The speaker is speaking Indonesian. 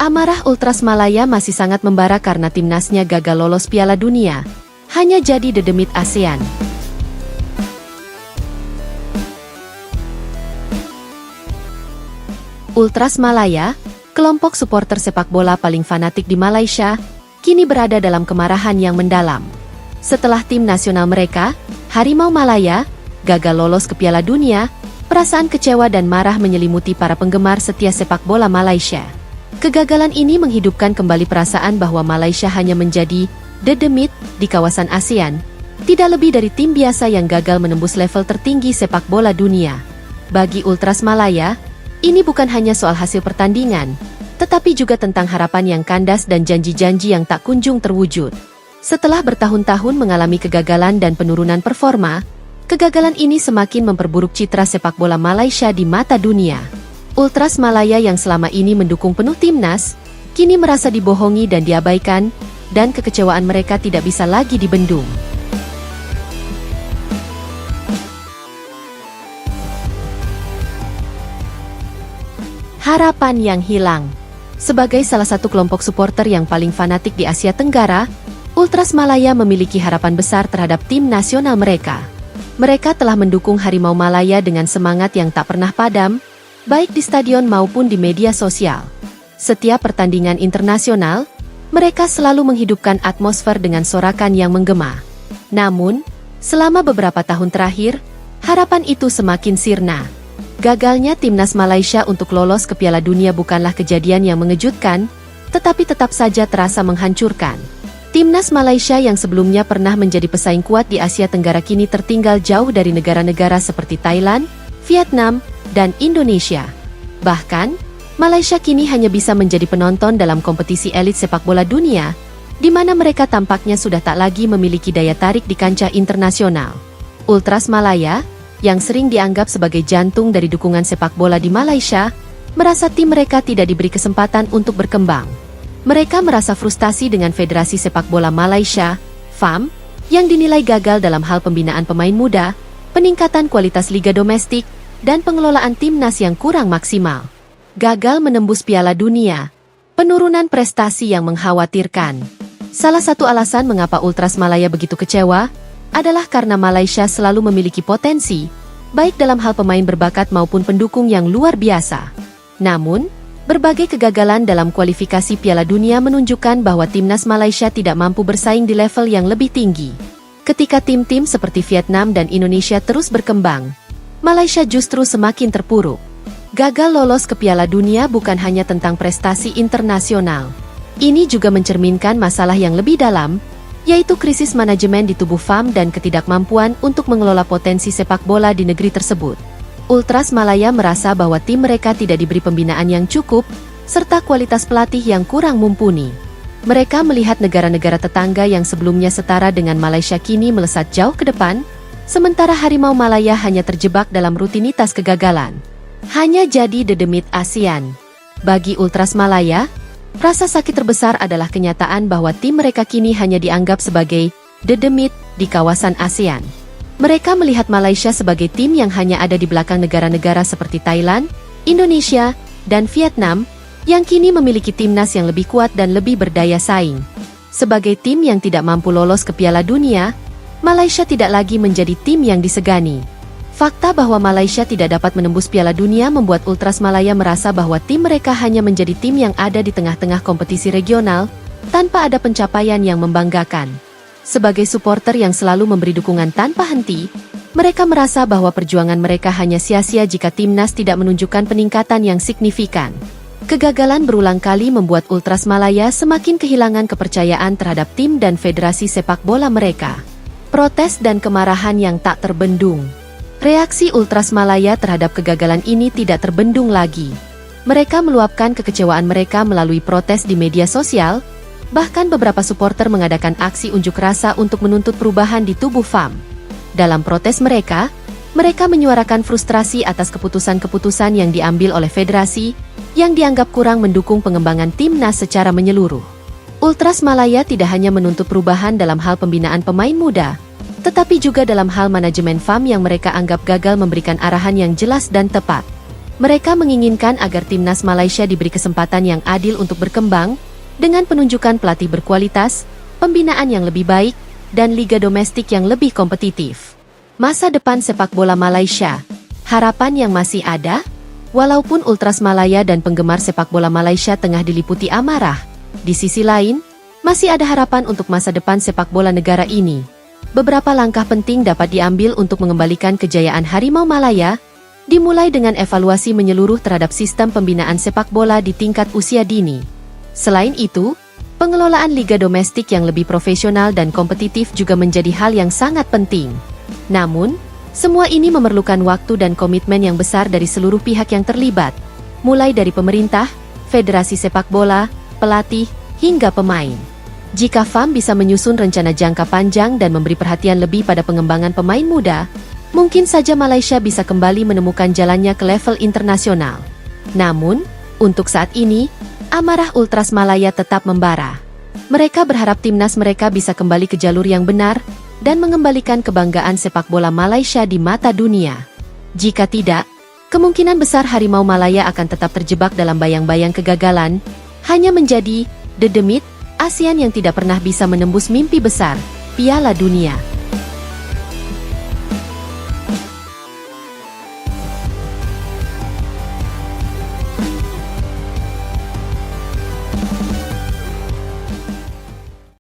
Amarah Ultras Malaya masih sangat membara karena timnasnya gagal lolos Piala Dunia, hanya jadi dedemit ASEAN. Ultras Malaya, kelompok supporter sepak bola paling fanatik di Malaysia, kini berada dalam kemarahan yang mendalam. Setelah tim nasional mereka, Harimau Malaya, gagal lolos ke Piala Dunia, perasaan kecewa dan marah menyelimuti para penggemar setia sepak bola Malaysia. Kegagalan ini menghidupkan kembali perasaan bahwa Malaysia hanya menjadi dedemit di kawasan ASEAN, tidak lebih dari tim biasa yang gagal menembus level tertinggi sepak bola dunia. Bagi Ultras Malaya, ini bukan hanya soal hasil pertandingan, tetapi juga tentang harapan yang kandas dan janji-janji yang tak kunjung terwujud. Setelah bertahun-tahun mengalami kegagalan dan penurunan performa, kegagalan ini semakin memperburuk citra sepak bola Malaysia di mata dunia. Ultras Malaya yang selama ini mendukung penuh timnas, kini merasa dibohongi dan diabaikan, dan kekecewaan mereka tidak bisa lagi dibendung. Harapan yang hilang. Sebagai salah satu kelompok supporter yang paling fanatik di Asia Tenggara, Ultras Malaya memiliki harapan besar terhadap tim nasional mereka. Mereka telah mendukung Harimau Malaya dengan semangat yang tak pernah padam, baik di stadion maupun di media sosial. Setiap pertandingan internasional, mereka selalu menghidupkan atmosfer dengan sorakan yang menggema. Namun, selama beberapa tahun terakhir, harapan itu semakin sirna. Gagalnya timnas Malaysia untuk lolos ke Piala Dunia bukanlah kejadian yang mengejutkan, tetapi tetap saja terasa menghancurkan. Timnas Malaysia yang sebelumnya pernah menjadi pesaing kuat di Asia Tenggara kini tertinggal jauh dari negara-negara seperti Thailand, Vietnam, dan Indonesia. Bahkan, Malaysia kini hanya bisa menjadi penonton dalam kompetisi elit sepak bola dunia, di mana mereka tampaknya sudah tak lagi memiliki daya tarik di kancah internasional. Ultras Malaya, yang sering dianggap sebagai jantung dari dukungan sepak bola di Malaysia, merasa tim mereka tidak diberi kesempatan untuk berkembang. Mereka merasa frustasi dengan Federasi Sepak Bola Malaysia, FAM, yang dinilai gagal dalam hal pembinaan pemain muda, peningkatan kualitas liga domestik, dan pengelolaan timnas yang kurang maksimal. Gagal menembus Piala Dunia, penurunan prestasi yang mengkhawatirkan. Salah satu alasan mengapa Ultras Malaya begitu kecewa adalah karena Malaysia selalu memiliki potensi, baik dalam hal pemain berbakat maupun pendukung yang luar biasa. Namun, berbagai kegagalan dalam kualifikasi Piala Dunia menunjukkan bahwa timnas Malaysia tidak mampu bersaing di level yang lebih tinggi. Ketika tim-tim seperti Vietnam dan Indonesia terus berkembang, Malaysia justru semakin terpuruk. Gagal lolos ke Piala Dunia bukan hanya tentang prestasi internasional. Ini juga mencerminkan masalah yang lebih dalam, yaitu krisis manajemen di tubuh FAM dan ketidakmampuan untuk mengelola potensi sepak bola di negeri tersebut. Ultras Malaya merasa bahwa tim mereka tidak diberi pembinaan yang cukup, serta kualitas pelatih yang kurang mumpuni. Mereka melihat negara-negara tetangga yang sebelumnya setara dengan Malaysia kini melesat jauh ke depan, sementara Harimau Malaya hanya terjebak dalam rutinitas kegagalan. Hanya jadi dedemit ASEAN. Bagi Ultras Malaya, rasa sakit terbesar adalah kenyataan bahwa tim mereka kini hanya dianggap sebagai dedemit di kawasan ASEAN. Mereka melihat Malaysia sebagai tim yang hanya ada di belakang negara-negara seperti Thailand, Indonesia, dan Vietnam, yang kini memiliki timnas yang lebih kuat dan lebih berdaya saing. Sebagai tim yang tidak mampu lolos ke Piala Dunia, Malaysia tidak lagi menjadi tim yang disegani. Fakta bahwa Malaysia tidak dapat menembus Piala Dunia membuat Ultras Malaya merasa bahwa tim mereka hanya menjadi tim yang ada di tengah-tengah kompetisi regional, tanpa ada pencapaian yang membanggakan. Sebagai supporter yang selalu memberi dukungan tanpa henti, mereka merasa bahwa perjuangan mereka hanya sia-sia jika timnas tidak menunjukkan peningkatan yang signifikan. Kegagalan berulang kali membuat Ultras Malaya semakin kehilangan kepercayaan terhadap tim dan federasi sepak bola mereka. Protes dan kemarahan yang tak terbendung. Reaksi Ultras Malaya terhadap kegagalan ini tidak terbendung lagi. Mereka meluapkan kekecewaan mereka melalui protes di media sosial, Bahkan beberapa supporter mengadakan aksi unjuk rasa untuk menuntut perubahan di tubuh FAM. Dalam protes mereka menyuarakan frustrasi atas keputusan-keputusan yang diambil oleh federasi yang dianggap kurang mendukung pengembangan timnas secara menyeluruh. Ultras Malaya tidak hanya menuntut perubahan dalam hal pembinaan pemain muda, tetapi juga dalam hal manajemen FAM yang mereka anggap gagal memberikan arahan yang jelas dan tepat. Mereka menginginkan agar timnas Malaysia diberi kesempatan yang adil untuk berkembang, dengan penunjukan pelatih berkualitas, pembinaan yang lebih baik, dan liga domestik yang lebih kompetitif. Masa depan sepak bola Malaysia, harapan yang masih ada? Walaupun Ultras Malaya dan penggemar sepak bola Malaysia tengah diliputi amarah, di sisi lain, masih ada harapan untuk masa depan sepak bola negara ini. Beberapa langkah penting dapat diambil untuk mengembalikan kejayaan Harimau Malaya, dimulai dengan evaluasi menyeluruh terhadap sistem pembinaan sepak bola di tingkat usia dini. Selain itu, pengelolaan liga domestik yang lebih profesional dan kompetitif juga menjadi hal yang sangat penting. Namun, semua ini memerlukan waktu dan komitmen yang besar dari seluruh pihak yang terlibat, mulai dari pemerintah, federasi sepak bola, pelatih, hingga pemain. Jika FAM bisa menyusun rencana jangka panjang dan memberi perhatian lebih pada pengembangan pemain muda, mungkin saja Malaysia bisa kembali menemukan jalannya ke level internasional. Namun, untuk saat ini, amarah Ultras Malaya tetap membara. Mereka berharap timnas mereka bisa kembali ke jalur yang benar dan mengembalikan kebanggaan sepak bola Malaysia di mata dunia. Jika tidak, kemungkinan besar Harimau Malaya akan tetap terjebak dalam bayang-bayang kegagalan, hanya menjadi the demit ASEAN yang tidak pernah bisa menembus mimpi besar Piala Dunia.